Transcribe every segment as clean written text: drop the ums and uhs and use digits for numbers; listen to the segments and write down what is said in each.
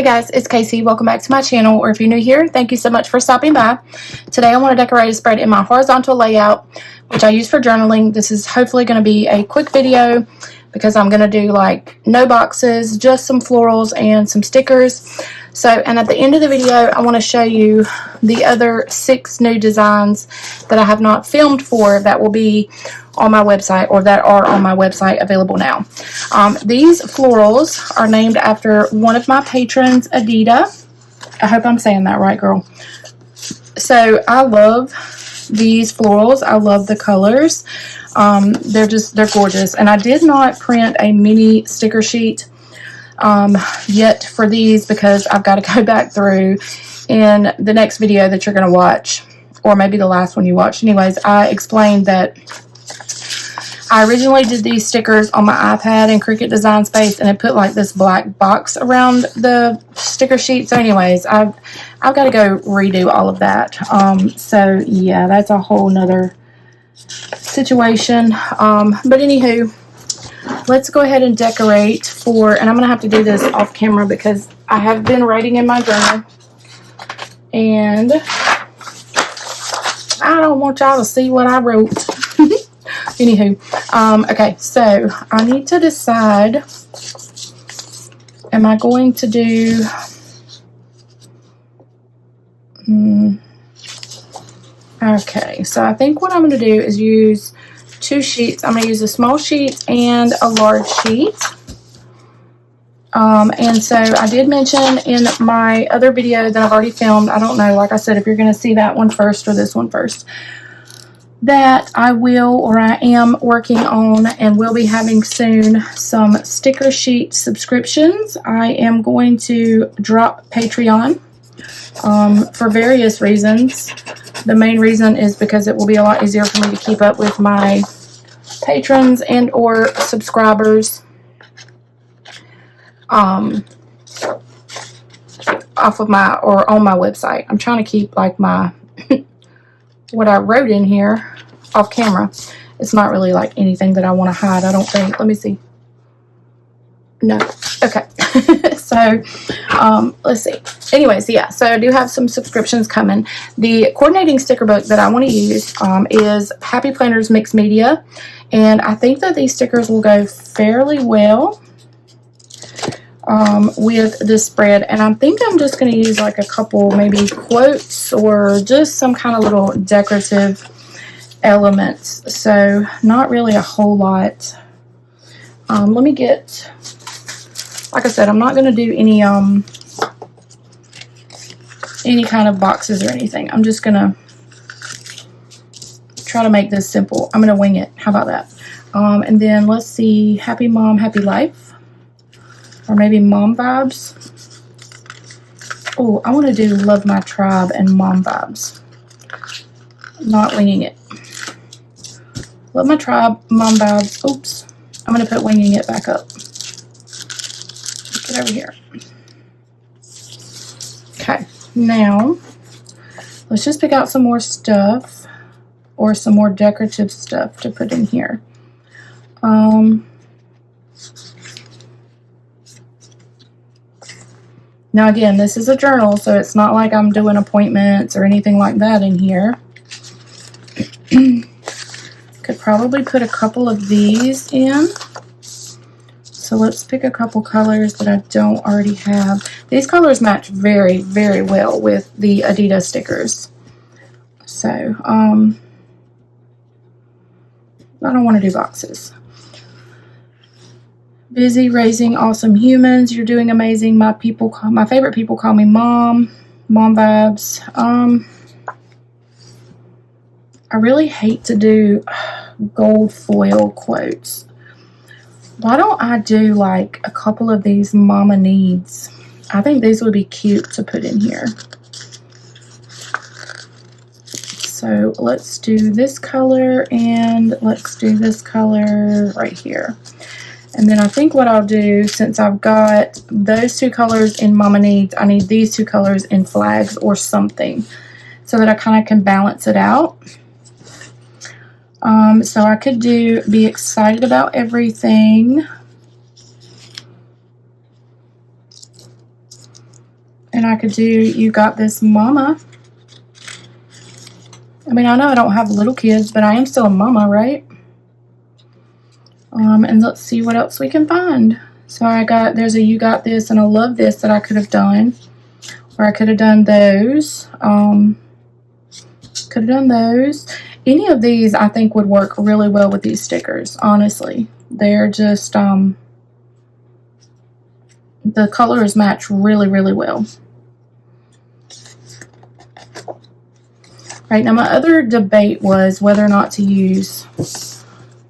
guys, it's Casey. Welcome back to my channel, or if you're new here, thank you so much for stopping by. Today I want to decorate a spread in my horizontal layout, which I use for journaling. This is hopefully going to be a quick video because I'm going to do like no boxes, just some florals and some stickers. And at the end of the video, I want to show you the other 6 new designs that I have not filmed for that will be on my website, or that are on my website available now. These florals are named after one of my patrons, Adita. I hope I'm saying that right, girl. So I love these florals. I love the colors. They're gorgeous. And I did not print a mini sticker sheet yet for these because I've got to go back through in the next video that you're going to watch, or maybe the last one you watched. Anyways, I explained that I originally did these stickers on my iPad in Cricut Design Space, and I put like this black box around the sticker sheet. So anyways, I've got to go redo all of that. So yeah, that's a whole nother situation. But anywho, let's go ahead and decorate for, and I'm going to have to do this off camera because I have been writing in my journal, and I don't want y'all to see what I wrote. Anywho, okay, so I need to decide, am I going to do, okay, so I think what I'm going to do is use 2 sheets. I'm going to use a small sheet and a large sheet. And so I did mention in my other video that I've already filmed, I don't know, like I said, if you're going to see that one first or this one first, that I will, or I am working on and will be having soon, some sticker sheet subscriptions. I am going to drop Patreon for various reasons. The main reason is because it will be a lot easier for me to keep up with my patrons and or subscribers off of my, or on my website. I'm trying to keep like my what I wrote in here off camera. It's not really like anything that I want to hide, I don't think. Let me see. No. Okay. So let's see. Anyways, yeah, so I do have some subscriptions coming. The coordinating sticker book that I want to use is Happy Planners Mixed Media, and I think that these stickers will go fairly well with this spread. And I think I'm just going to use like a couple maybe quotes or just some kind of little decorative elements. So not really a whole lot. Let me get, like I said, I'm not going to do any kind of boxes or anything. I'm just going to try to make this simple. I'm going to wing it. How about that? And then let's see, Happy Mom, Happy Life. Or maybe Mom Vibes. Oh, I want to do Love My Tribe and Mom Vibes. Not winging it. Love My Tribe, Mom Vibes. Oops. I'm going to put winging it back up. Get over here. Okay. Now, let's just pick out some more stuff, or some more decorative stuff to put in here. Now again, this is a journal, so it's not like I'm doing appointments or anything like that in here. Could probably put a couple of these in. So let's pick a couple colors that I don't already have. These colors match very, very well with the Adidas stickers. So, I don't want to do boxes. Busy raising awesome humans. You're doing amazing. My favorite people call me Mom. Mom Vibes. I really hate to do gold foil quotes. Why don't I do like a couple of these Mama Needs? I think these would be cute to put in here. So let's do this color, and let's do this color right here. And then I think what I'll do, since I've got those 2 colors in Mama Needs, I need these 2 colors in Flags or something, so that I kind of can balance it out. So I could do Be Excited About Everything. And I could do You Got This Mama. I mean, I know I don't have little kids, but I am still a mama, right? And let's see what else we can find. So there's a You Got This and I Love This that I could have done. Or I could have done those. Could have done those. Any of these I think would work really well with these stickers, honestly. They're just, the colors match really, really well. Right, now my other debate was whether or not to use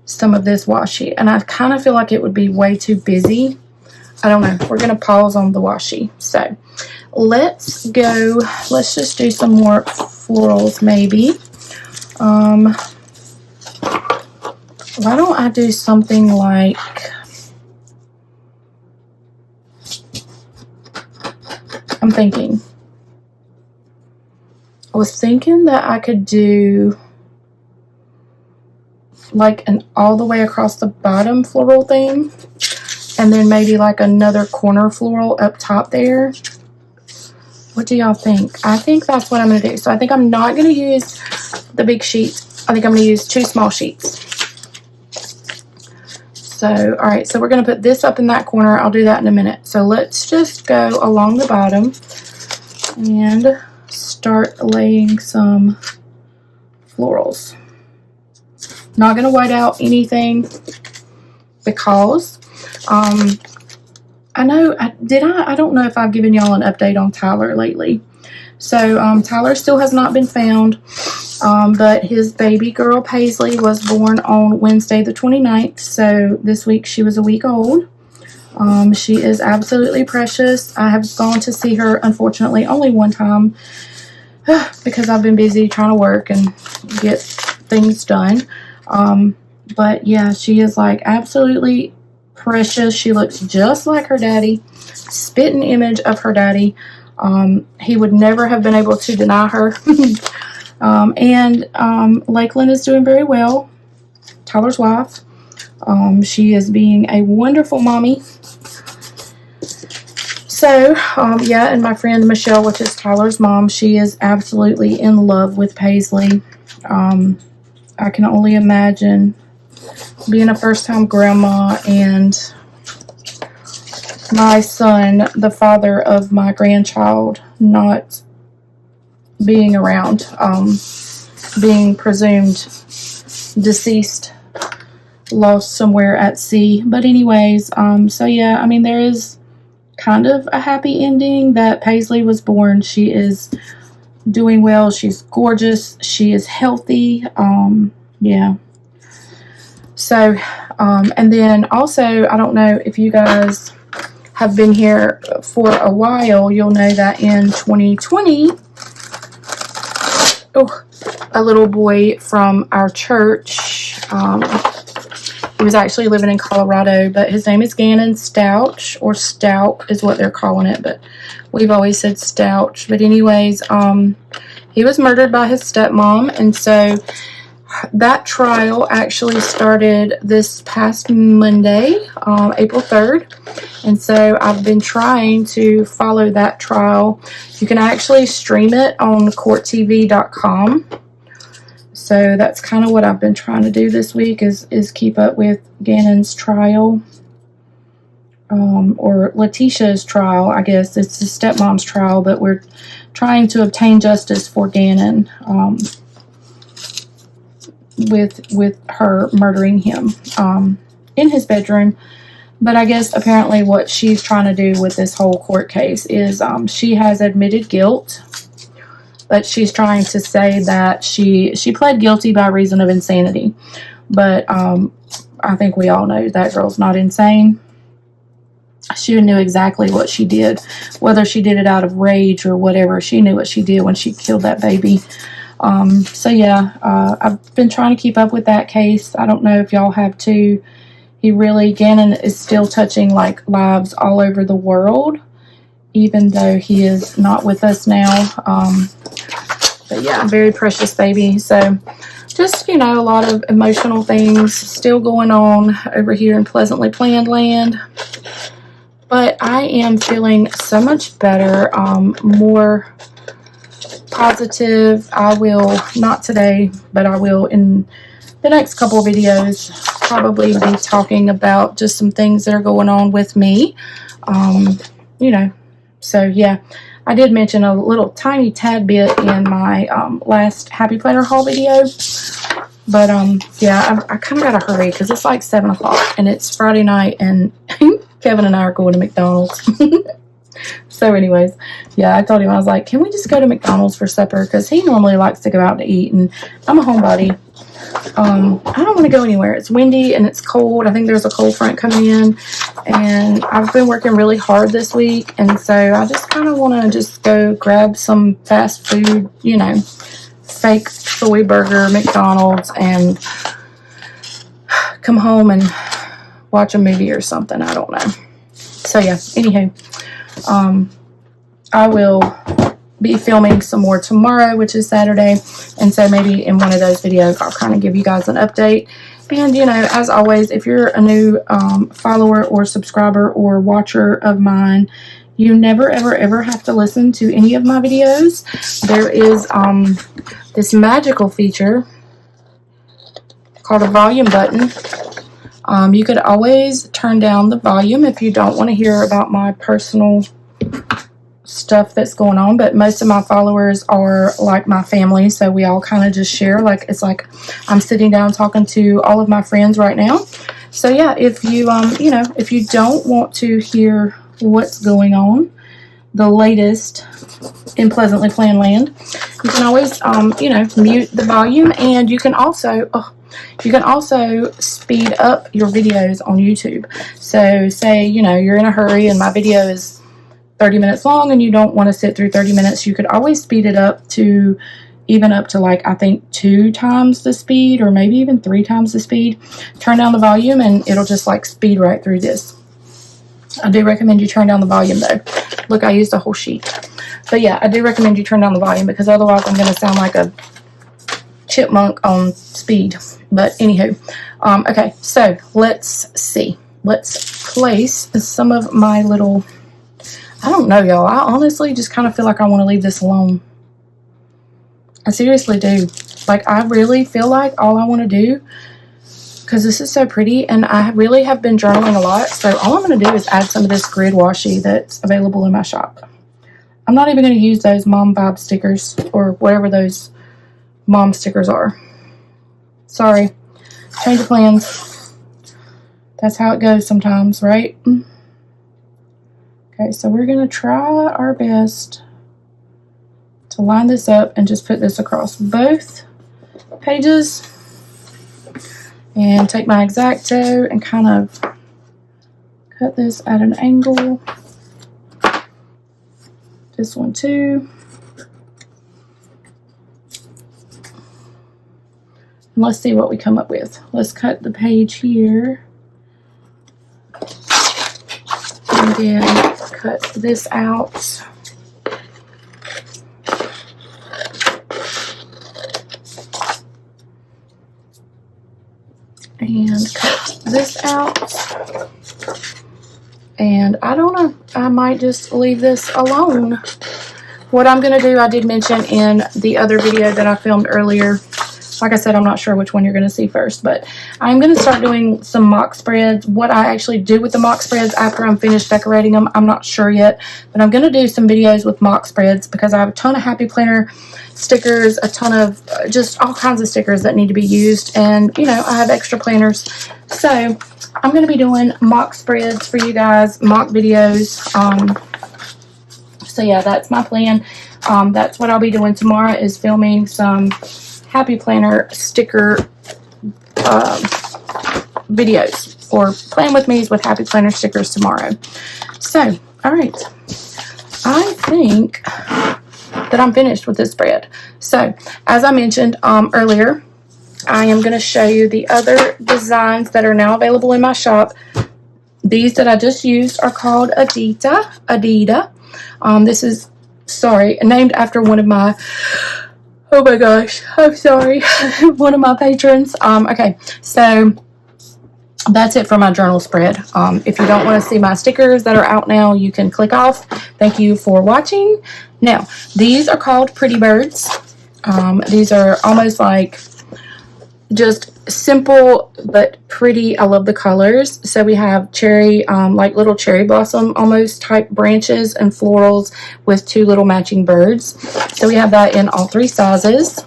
some of this washi. And I kind of feel like it would be way too busy. I don't know. We're going to pause on the washi. So, let's just do some more florals maybe. Why don't I do something like, I'm thinking, I was thinking that I could do like an all the way across the bottom floral thing, and then maybe like another corner floral up top there. What do y'all think? I think that's what I'm going to do. So I think I'm not going to use the big sheet. I think I'm going to use 2 small sheets. So, all right, so we're going to put this up in that corner. I'll do that in a minute. So let's just go along the bottom and start laying some florals. Not going to white out anything because I know, I don't know if I've given y'all an update on Tyler lately. So Tyler still has not been found, but his baby girl Paisley was born on Wednesday the 29th. So this week she was a week old. She is absolutely precious. I have gone to see her, unfortunately, only one time because I've been busy trying to work and get things done. But yeah, she is like absolutely precious. She looks just like her daddy, spitting image of her daddy. He would never have been able to deny her. Lakeland is doing very well, Tyler's wife. She is being a wonderful mommy. So, yeah, and my friend Michelle, which is Tyler's mom, she is absolutely in love with Paisley. I can only imagine being a first-time grandma and my son, the father of my grandchild, not being around, being presumed deceased, lost somewhere at sea. But anyways, so yeah, I mean, there is kind of a happy ending that Paisley was born. She is doing well. She's gorgeous. She is healthy. Yeah. So, and then also, I don't know if you guys have been here for a while, you'll know that in 2020, a little boy from our church, he was actually living in Colorado, but his name is 𝗟𝗓𝗟𝗡, or Stout is what they're calling it, but we've always said Stout. But anyways, he was murdered by his stepmom, and so that trial actually started this past Monday, April 3rd. And so I've been trying to follow that trial. You can actually stream it on courttv.com. So that's kind of what I've been trying to do this week is keep up with Gannon's trial. Or Letitia's trial, I guess. It's his stepmom's trial, but we're trying to obtain justice for Gannon. With her murdering him in his bedroom. But I guess apparently what she's trying to do with this whole court case is she has admitted guilt, but she's trying to say that she pled guilty by reason of insanity. But I think we all know that girl's not insane. She knew exactly what she did, whether she did it out of rage or whatever. She knew what she did when she killed that baby. So yeah, I've been trying to keep up with that case. I don't know if y'all have too. Gannon is still touching like lives all over the world, even though he is not with us now. But yeah, very precious baby. So just, a lot of emotional things still going on over here in Pleasantly Planned Land. But I am feeling so much better, more positive. I will, not today, but I will in the next couple of videos probably be talking about just some things that are going on with me. You know, so yeah, I did mention a little tiny tad bit in my last Happy Planner haul video. But yeah, I kind of gotta hurry because it's like 7 o'clock and it's Friday night and Kevin and I are going to McDonald's. So anyways, yeah, I told him, I was like, can we just go to McDonald's for supper? Because he normally likes to go out to eat, and I'm a homebody. I don't want to go anywhere. It's windy and it's cold. I think there's a cold front coming in, and I've been working really hard this week, and so I just kind of want to just go grab some fast food, you know, fake soy burger, McDonald's, and come home and watch a movie or something. I don't know. So yeah, anywho, I will be filming some more tomorrow, which is Saturday, and so maybe in one of those videos I'll kind of give you guys an update. And you know, as always, if you're a new follower or subscriber or watcher of mine, you never ever ever have to listen to any of my videos. There is this magical feature called a volume button. You could always turn down the volume if you don't want to hear about my personal stuff that's going on, but most of my followers are like my family, so we all kind of just share. Like, it's like I'm sitting down talking to all of my friends right now. So yeah, if you you know, if you don't want to hear what's going on, the latest in Pleasantly Planned Land, you can always you know, mute the volume, and you can also speed up your videos on YouTube. So say, you know, you're in a hurry and my video is 30 minutes long and you don't want to sit through 30 minutes, you could always speed it up to even up to, like, I think 2 times the speed, or maybe even 3 times the speed. Turn down the volume and it'll just like speed right through this. I do recommend you turn down the volume though. Look, I used a whole sheet. But yeah, I do recommend you turn down the volume, because otherwise I'm going to sound like a chipmunk on speed. But anywho, okay, so let's see. Let's place some of my little, I don't know, y'all. I honestly just kind of feel like I want to leave this alone. I seriously do. Like, I really feel like all I want to do, because this is so pretty, and I really have been journaling a lot, so all I'm going to do is add some of this grid washi that's available in my shop. I'm not even going to use those mom vibe stickers, or whatever those mom stickers are. Sorry. Change of plans. That's how it goes sometimes, right? Okay, so we're going to try our best to line this up and just put this across both pages. And take my X-Acto and kind of cut this at an angle. This one too. And let's see what we come up with. Let's cut the page here. And then cut this out. And cut this out. And I don't know, I might just leave this alone. What I'm going to do, I did mention in the other video that I filmed earlier. Like I said, I'm not sure which one you're going to see first, but I'm going to start doing some mock spreads. What I actually do with the mock spreads after I'm finished decorating them, I'm not sure yet, but I'm going to do some videos with mock spreads, because I have a ton of Happy Planner stickers, a ton of just all kinds of stickers that need to be used, and you know, I have extra planners, so I'm going to be doing mock spreads for you guys, mock videos. So yeah, that's my plan. That's what I'll be doing tomorrow, is filming some Happy Planner sticker videos, or plan with me's with Happy Planner stickers tomorrow. So, all right, I think that I'm finished with this spread. So, as I mentioned earlier, I am going to show you the other designs that are now available in my shop. These that I just used are called Adidas. This is, named after one of my, oh my gosh, I'm sorry, one of my patrons. Okay, so that's it for my journal spread. If you don't want to see my stickers that are out now, you can click off. Thank you for watching. Now, these are called Pretty Birds. These are almost like just simple but pretty. I love the colors. So we have cherry, like little cherry blossom almost type branches and florals with 2 little matching birds. So we have that in all 3 sizes.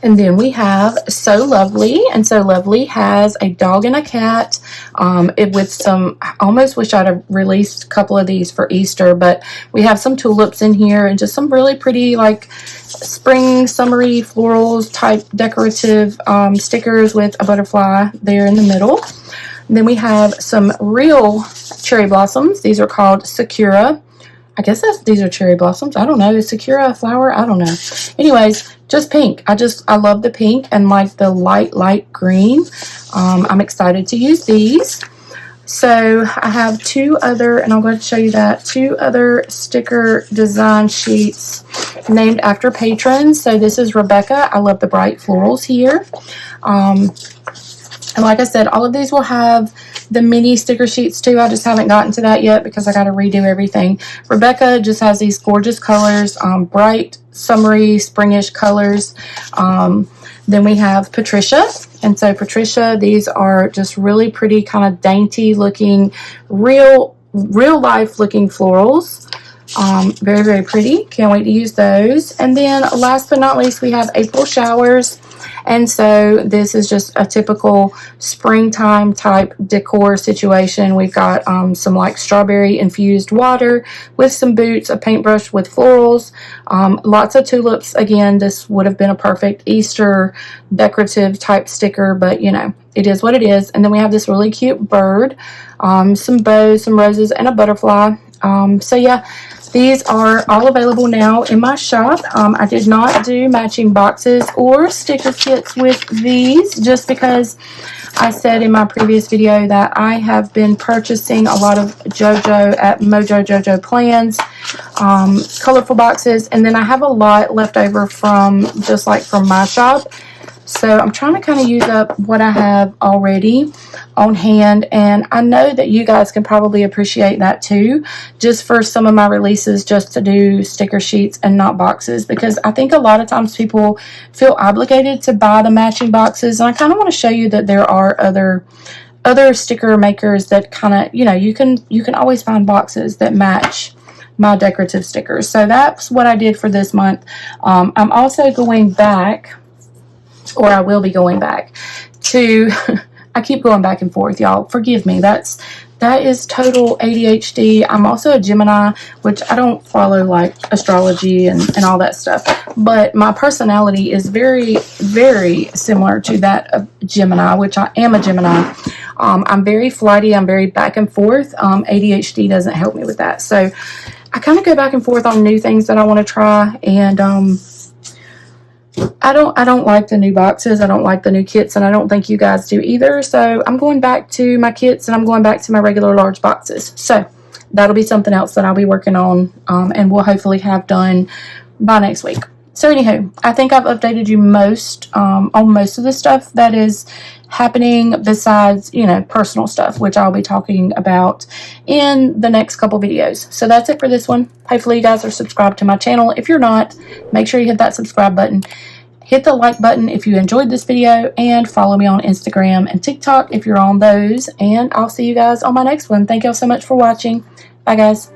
And then we have So Lovely, and So Lovely has a dog and a cat with some, I almost wish I'd have released a couple of these for Easter, but we have some tulips in here and just some really pretty like spring, summery, florals type decorative stickers with a butterfly there in the middle. And then we have some real cherry blossoms. These are called Sakura. I guess these are cherry blossoms. I don't know. Is Sakura a flower? I don't know. Anyways, just pink. I love the pink and like the light green. I'm excited to use these. So I have 2 other, and I'm going to show you that, 2 other sticker design sheets named after patrons. So this is Rebecca. I love the bright florals here. And like I said, all of these will have the mini sticker sheets too. I just haven't gotten to that yet because I got to redo everything. Rebecca just has these gorgeous colors, bright, summery, springish colors. Then we have Patricia. And so Patricia, these are just really pretty, kind of dainty looking, real life looking florals. Very, very pretty. Can't wait to use those. And then last but not least, we have April Showers. And so this is just a typical springtime type decor situation. We've got some like strawberry infused water with some boots, a paintbrush with florals, lots of tulips. Again, this would have been a perfect Easter decorative type sticker, but you know, it is what it is. And then we have this really cute bird, some bows, some roses, and a butterfly. So yeah, these are all available now in my shop. I did not do matching boxes or sticker kits with these just because I said in my previous video that I have been purchasing a lot of JoJo at Mojo JoJo Plans, colorful boxes, and then I have a lot left over from just like from my shop. So I'm trying to kind of use up what I have already on hand, and I know that you guys can probably appreciate that too, just for some of my releases, just to do sticker sheets and not boxes, because I think a lot of times people feel obligated to buy the matching boxes, and I kind of want to show you that there are other sticker makers that kind of, you know, you can always find boxes that match my decorative stickers. So that's what I did for this month. I'm also going back, or I will be going back to, I keep going back and forth, y'all. Forgive me. That is total ADHD. I'm also a Gemini, which I don't follow like astrology and all that stuff. But my personality is very, very similar to that of Gemini, which I am a Gemini. I'm very flighty. I'm very back and forth. ADHD doesn't help me with that. So I kind of go back and forth on new things that I want to try. And I don't like the new boxes. I don't like the new kits, and I don't think you guys do either. So I'm going back to my kits, and I'm going back to my regular large boxes. So that'll be something else that I'll be working on, and we'll hopefully have done by next week. So anywho, I think I've updated you on most of the stuff that is happening besides, you know, personal stuff, which I'll be talking about in the next couple videos. So that's it for this one. Hopefully you guys are subscribed to my channel. If you're not, make sure you hit that subscribe button. Hit the like button if you enjoyed this video, and follow me on Instagram and TikTok if you're on those. And I'll see you guys on my next one. Thank y'all so much for watching. Bye, guys.